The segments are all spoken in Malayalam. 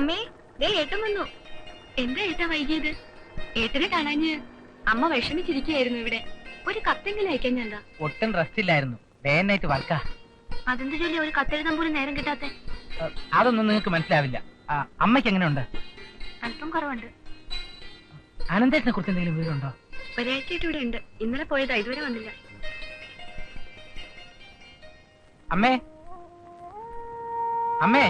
അമ്മേ, ദേ ഏട്ടൻ വന്നു. എന്താ ഏട്ടാ വൈകിയത്? ഏട്ടനെ കാണാഞ്ഞ് അമ്മ വിഷമിച്ചിരിക്കുകയായിരുന്നു ഇവിടെ. ഒരു കത്തെങ്കിലും അയക്കാൻ ഞാൻ. ഒട്ടും റെസ്റ്റ് ഇല്ലായിരുന്നു. ഡേ ആൻഡ് നൈറ്റ് വർക്കാ. അതെന്ത് ചൊല്ലി ഒരു കത്തെഴുതാൻ പോലും നേരം കിട്ടാത്ത? അതൊന്നും നിങ്ങൾക്ക് മനസ്സിലാവില്ല. അമ്മയ്ക്ക് എങ്ങനെയുണ്ട്? അല്പം കുറവുണ്ട്. അനന്തേട്ടനെ കുറിച്ച് എന്തെങ്കിലും വിവരമുണ്ടോ? ഒരാഴ്ചയായിട്ട് ഇവിടെ ഉണ്ട്. ഇന്നലെ പോയതാ, ഇതുവരെ വന്നില്ല. അമ്മേ, അമ്മേ,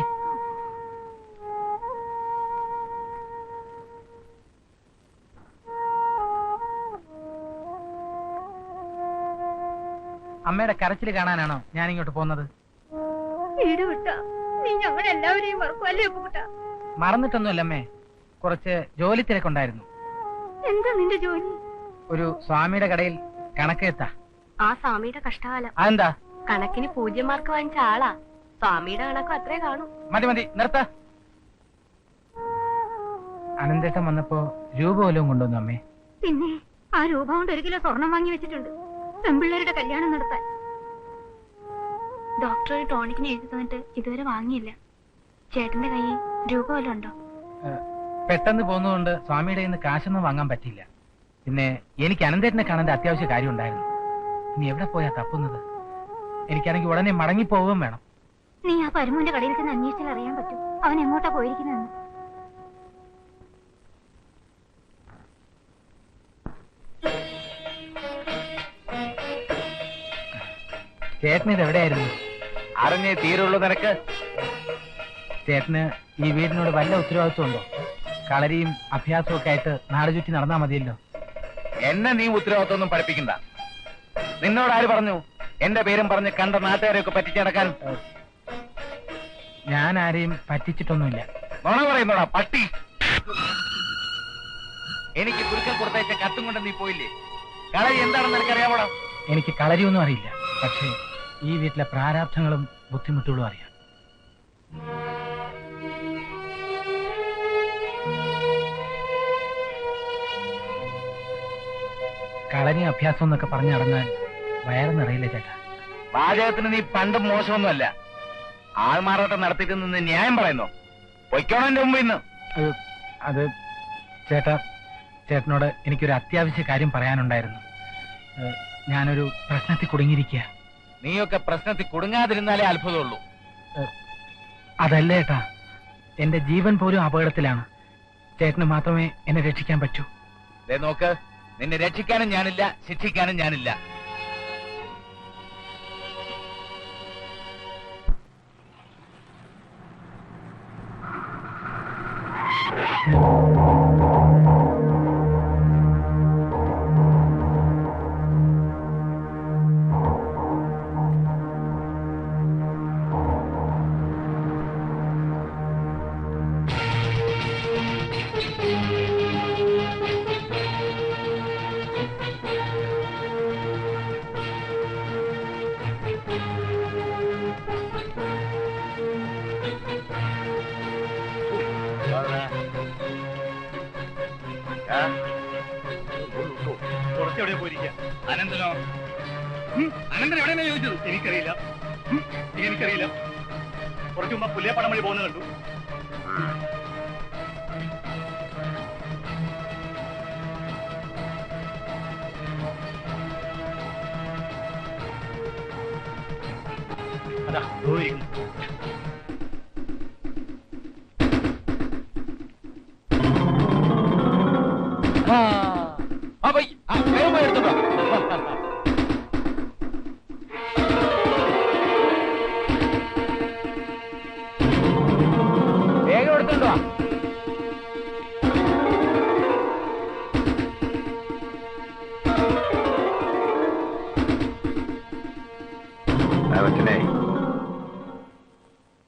അമ്മയുടെ കരച്ചില് കാണാനാണോ ഞാൻ ഇങ്ങോട്ട് പോകുന്നത്? വീട് വിട്ടാ നീ ഞങ്ങളെല്ലാവരെയും മറക്കുമല്ലേ കൂട്ടാ? മറന്നിട്ടൊന്നുമല്ല അമ്മേ, കുറച്ച് ജോലി തിരക്കുണ്ടായിരുന്നു. എന്താ നിന്റെ ജോലി? ഒരു സ്വാമിയുടെ കടയിൽ കണക്കെഴുത്താ. ആ സ്വാമിയുടെ കഷ്ടകാലം. അതെന്താ? കണക്കിന് 0 മാർക്ക് വാങ്ങിച്ച ആളാ. സ്വാമിയുടെ കണക്കും അത്രേ കാണൂ. മതി മതി, നിർത്ത. അനന്തേട്ടൻ വന്നപ്പോ രൂപ വല്ലതും കൊണ്ടുവന്നു അമ്മേ? പിന്നെ ആ രൂപ കൊണ്ട് 1 കിലോ സ്വർണം വാങ്ങി വെച്ചിട്ടുണ്ട്, പെൺപിള്ളേരുടെ കല്യാണം നടത്താൻ. ഡോക്ടർ ഒരു ടോണിക്കിന് എഴുതി തന്നിട്ട് ഇതുവരെ വാങ്ങിയില്ല. ചേട്ടന്റെ കയ്യിൽ രൂപ വല്ലതും ഉണ്ടോ? പെട്ടെന്ന് പോകുന്നതുകൊണ്ട് സ്വാമിയുടെ കയ്യിൽ നിന്ന് കാശൊന്നും വാങ്ങാൻ പറ്റില്ല. പിന്നെ എനിക്ക് അനന്തേട്ടനെ കാണേണ്ട അത്യാവശ്യ കാര്യം ഉണ്ടായിരുന്നു. ഇനി എവിടെ പോയാ തപ്പുന്നത്? എനിക്കാണെങ്കിൽ ഉടനെ മടങ്ങിപ്പോവുകയും വേണം. നീ ആ പരമുവിന്റെ കടയിൽ നിന്ന് അന്വേഷിച്ചാൽ അറിയാൻ പറ്റും അവൻ എങ്ങോട്ടാ പോയിരിക്കുന്നതെന്ന്. ചേട്ടന് ഇത് എവിടെയായിരുന്നു? അറിഞ്ഞേ തീരുള്ളൂ നിനക്ക്. ചേട്ടന് ഈ വീടിനോട് വല്ല ഉത്തരവാദിത്വം ഉണ്ടോ? കളരിയും അഭ്യാസവും ഒക്കെ ആയിട്ട് നാട് ചുറ്റി നടന്നാ മതിയല്ലോ. എന്നെ നീ ഉത്തരവാദിത്വം ഒന്നും പഠിപ്പിക്കണ്ട. നിന്നോട് ആര് പറഞ്ഞു എന്റെ പേരും പറഞ്ഞ് കണ്ട നാട്ടുകാരെയൊക്കെ പറ്റിച്ചടക്കാൻ? ഞാൻ ആരെയും പറ്റിച്ചിട്ടൊന്നുമില്ല. നുണ പറയുന്നോടാ പട്ടി. എനിക്ക് കുരുക്കൽ കൊടുത്തയച്ച കത്തും കൊണ്ട് നീ പോയില്ലേ? കളരി എന്താണെന്ന് നിനക്കറിയാമോടാ? എനിക്ക് കളരിയൊന്നും അറിയില്ല. പക്ഷേ ഈ വീട്ടിലെ പ്രാരാബ്ധങ്ങളും ബുദ്ധിമുട്ടുകളും അറിയാം. കളരി അഭ്യാസം എന്നൊക്കെ പറഞ്ഞു നടന്നാൽ വയറ് നിറയില്ല ചേട്ടാ. പാചകത്തിന് നീ പണ്ടും മോശമൊന്നുമല്ല. ആൾമാറാട്ടം നടത്തിയിട്ട് നിന്ന് ന്യായം പറയുന്നു. പൊയ്ക്കോണം എന്റെ മുമ്പിൽ നിന്ന്. അത് ചേട്ടാ, ചേട്ടനോട് എനിക്കൊരു അത്യാവശ്യ കാര്യം പറയാനുണ്ടായിരുന്നു. ഞാനൊരു പ്രശ്നത്തിൽ കുടുങ്ങിയിരിക്കുക. നീയൊക്കെ പ്രശ്നത്തിൽ കുടുങ്ങാതിരുന്നാലേ അത്ഭുതമുള്ളൂ. അതല്ല ചേട്ടാ, എന്റെ ജീവൻ പോലും അപകടത്തിലാണ്. ചേട്ടന് മാത്രമേ എന്നെ രക്ഷിക്കാൻ പറ്റൂ. ദേ നോക്ക്, നിന്നെ രക്ഷിക്കാനും ഞാനില്ല, ശിക്ഷിക്കാനും ഞാനില്ല. കുറച്ചെവിടെ പോയിരിക്കുക? അനന്തനോ? അനന്തൻ എവിടെയാണ് ചോദിച്ചത്? എനിക്കറിയില്ല. കുറച്ചു മുമ്പ് പുല്ലേപ്പടം വഴി പോകുന്നത് കണ്ടു. അതാ പോയിരിക്കുന്നു. എടുത്തോട്ടോ. വേഗം എടുത്തോണ്ടോ.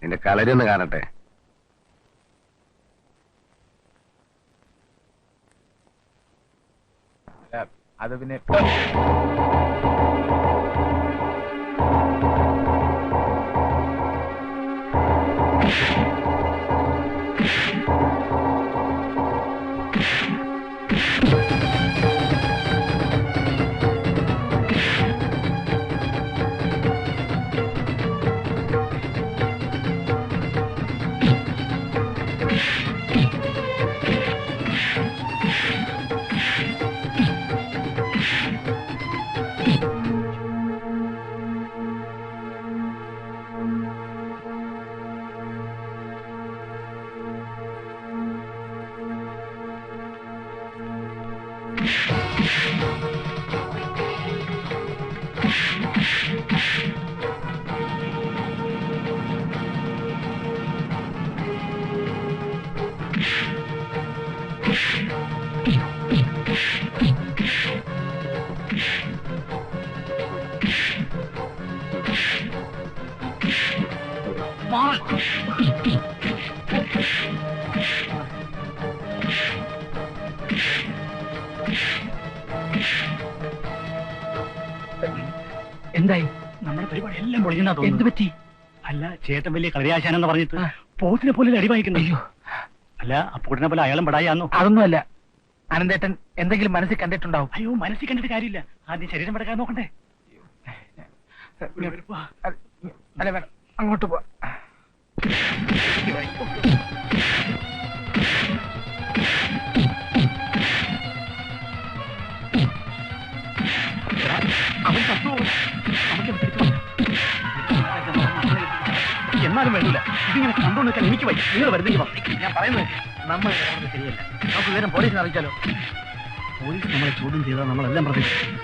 നിന്റെ കളരി ഒന്ന് കാണട്ടെ. അത് പിന്നെ എന്തായി? നമ്മുടെ പരിപാടി എല്ലാം പൊളിഞ്ഞാ എന്ത് തോന്നുന്നു. പറ്റി? അല്ല, ചേട്ടൻ വലിയ കളരിയാശാനെന്ന് പറഞ്ഞിട്ട് പോത്തിനെ പോലെ അടി വാങ്ങിക്കുന്നു. അയ്യോ, അല്ല, അപ്പൂട്ടിനെ പോലെ അയാളും പടായാന്നോ? അതൊന്നുമല്ല. അനന്തേട്ടൻ എന്തെങ്കിലും മനസ്സിൽ കണ്ടിട്ടുണ്ടാവും. അയ്യോ, മനസ്സിൽ കണ്ടിട്ട് കാര്യമില്ല. ആദ്യം ശരീരം പടക്കാൻ നോക്കണ്ടേ? അല്ല, വേണം, അങ്ങോട്ട് പോ. അവൻ തത്വ എന്നാലും വേണ്ടില്ല. ഇതിങ്ങനെ കണ്ടോണ്ട് നിൽക്കാൻ എനിക്ക് വയ്യ. നിങ്ങൾ വരുന്നെങ്കിൽ ഞാൻ പറയുന്നത് നമ്മൾ ശരിയല്ല. നമുക്ക് വിവരം പോലീസിനെ അറിയിച്ചാലോ? പോലീസ് നമ്മളെ ചോദ്യം ചെയ്താൽ നമ്മളെല്ലാം പ്രതീക്ഷിക്കും.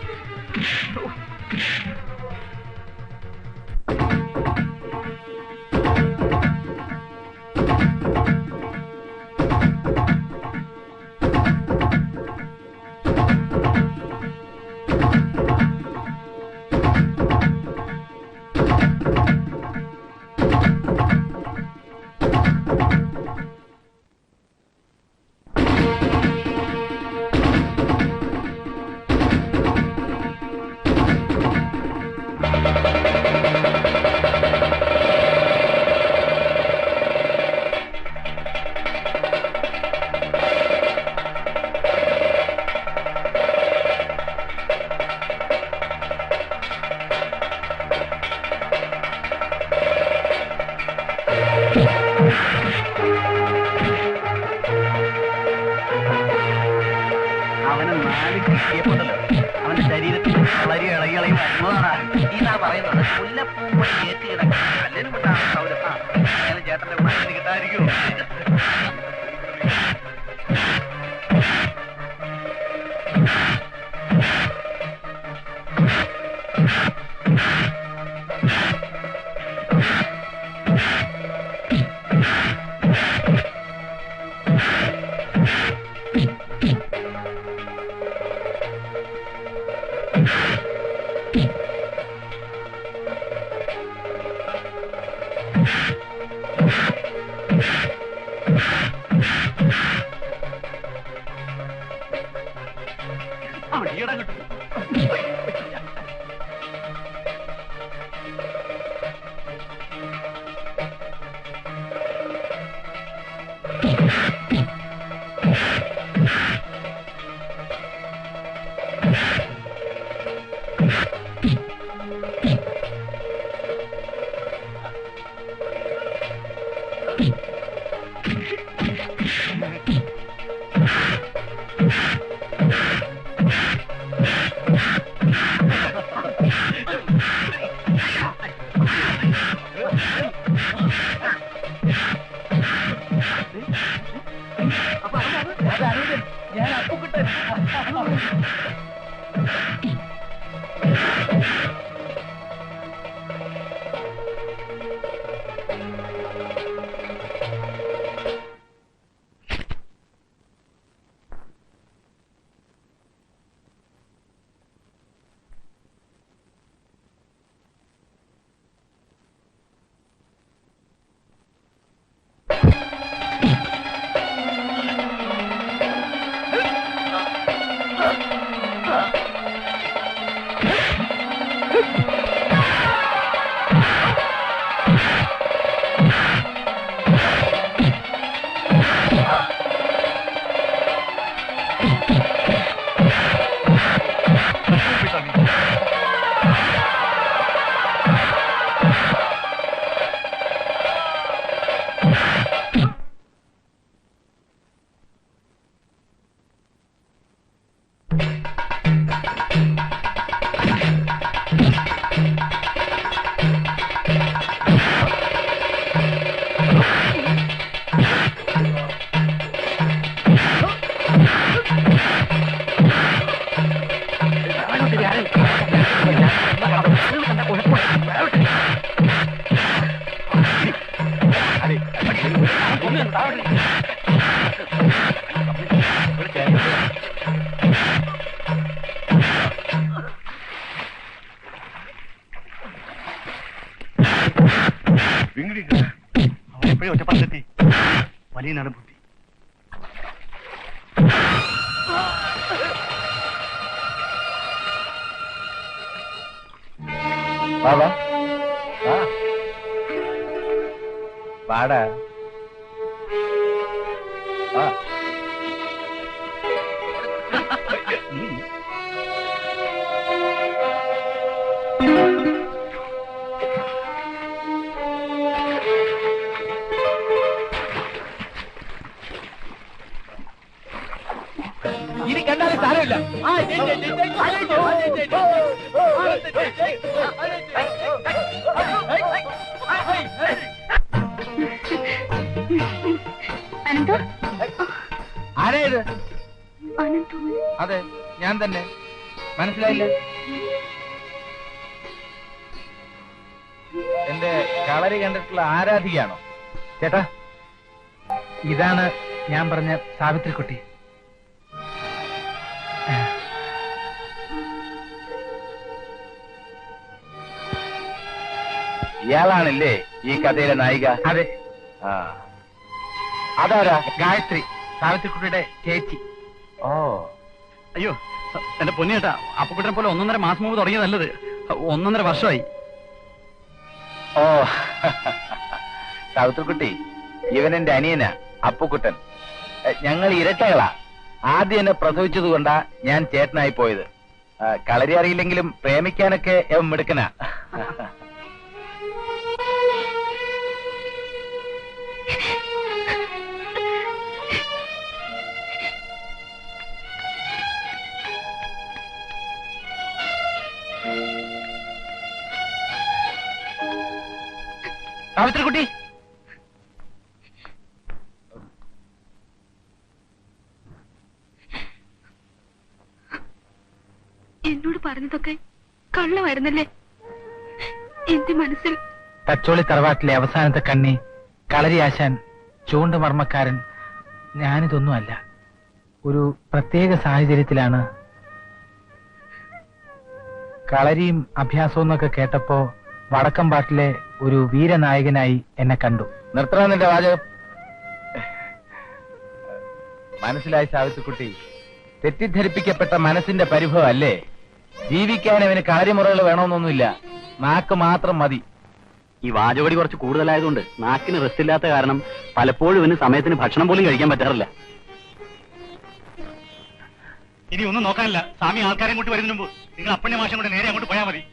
അവന് 4 കിട്ടിയപ്പോണ്ടല്ലോ അവന്റെ ശരീരത്തിൽ വളരെ ഇളകിളയും ഇതാ പറയുന്നത്. മുല്ലപ്പൂമ്പൊടി ഏറ്റ് കിടക്കും കല്ലിനും കൊണ്ടാണ് സൗരം. അങ്ങനെ ചേട്ടന്റെ മനസ്സിന് കിട്ടാതിരിക്കുമോ? അവൻ ഈട കിട്ടും. ഞാൻ അപ്പുക്കുട്ടൻ. അവനെപ്പോഴും ഒറ്റപ്പാടെത്തി വലിയ നടമ്പുത്തി. വാ വാ വാ വാടാ വാ ഇനി കണ്ടാലും സാരമില്ല. അനന്ത ആരാ ഇത്? അനന്ത അതെ, ഞാൻ തന്നെ. മനസ്സിലായില്ല? എന്റെ കളരി കണ്ടിട്ടുള്ള ആരാധികയാണോ? ചേട്ടാ, ഇതാണ് ഞാൻ പറഞ്ഞ സാവിത്രിക്കുട്ടി. ഇയാളാണല്ലേ ഈ കഥയിലെ നായിക? അതെ. അതാരാ? ഗായത്രി, സാവിത്രിക്കുട്ടിയുടെ ചേച്ചി. ഓ, അയ്യോ എന്റെ പൊന്നിയേട്ടാ, അപ്പുക്കുട്ടനെ പോലെ 1.5 മാസം മുമ്പ് തുടങ്ങിയ നല്ലത് 1.5 വർഷമായി. ഓ സാവിത്രിക്കുട്ടി, ഇവൻ എന്റെ അനിയനാ അപ്പുക്കുട്ടൻ. ഞങ്ങൾ ഇരട്ടകളാ. ആദ്യം എന്നെ പ്രസവിച്ചത് കൊണ്ടാ ഞാൻ ചേട്ടനായി പോയത്. കളരി അറിയില്ലെങ്കിലും പ്രേമിക്കാനൊക്കെ അവൻ മിടുക്കനാ. സാവിത്രിക്കുട്ടി, എന്നോട് പറഞ്ഞതൊക്കെ കള്ളമായിരുന്നല്ലേ? എന്റെ മനസ്സിൽ തച്ചോളി തറവാട്ടിലെ അവസാനത്തെ കണ്ണി, കളരി ആശാൻ, ചൂണ്ടുമർമ്മക്കാരൻ, ഞാനിതൊന്നുമല്ല. ഒരു പ്രത്യേക സാഹചര്യത്തിലാണ് കളരിയും അഭ്യാസവും എന്നൊക്കെ കേട്ടപ്പോ വടക്കമ്പാട്ടിലെ ഒരു വീരനായകനായി എന്നെ കണ്ടു. നിർത്തണം നിന്റെ വാചകം. മനസ്സിലായി സാവിത്രിക്കുട്ടി, തെറ്റിദ്ധരിപ്പിക്കപ്പെട്ട മനസ്സിന്റെ പരിഭവം അല്ലേ? ജീവിക്കാൻ അവന് കളരിമുറകൾ വേണമെന്നൊന്നുമില്ല, നാക്ക് മാത്രം മതി. ഈ വാചകടി കുറച്ച് കൂടുതലായതുകൊണ്ട് നാക്കിന് റെസ്റ്റ് ഇല്ലാത്ത കാരണം പലപ്പോഴും ഇവന് സമയത്തിന് ഭക്ഷണം പോലും കഴിക്കാൻ പറ്റാറില്ല. ഇനി ഒന്നും നോക്കാനില്ല. സ്വാമി ആൾക്കാരെ കൊണ്ട് വരുന്നതിന് മുമ്പ് നിങ്ങൾ അപ്പണ്യ മാഷം കൊണ്ട് നേരെ അങ്ങോട്ട് പോയാൽ മതി.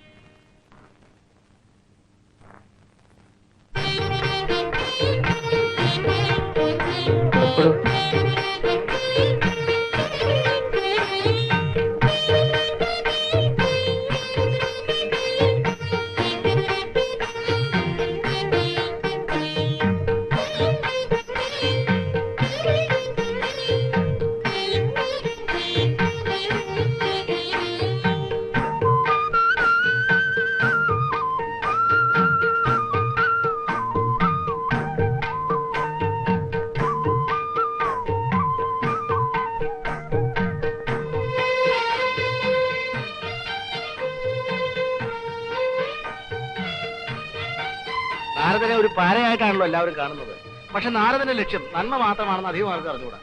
നാരദനെ ഒരു പാരയായിട്ടാണല്ലോ എല്ലാവരും കാണുന്നത്. പക്ഷെ നാരദന്റെ ലക്ഷ്യം നന്മ മാത്രമാണെന്ന് അധികം ആൾക്ക് അറിഞ്ഞുകൂടാ.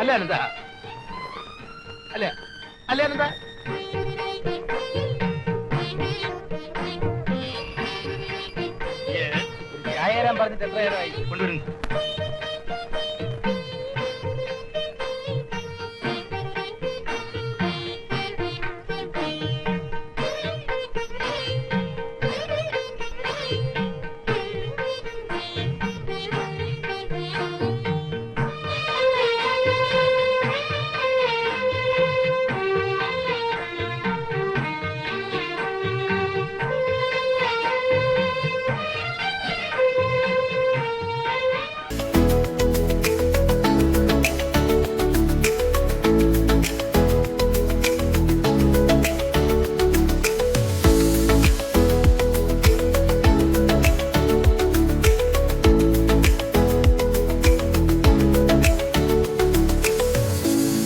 അല്ലേ അനന്ത? അല്ലേ അല്ലേ അനന്ത? ചായ തരാൻ പറഞ്ഞിട്ട് എത്ര നേരമായി? കൊണ്ടുവരുന്നു.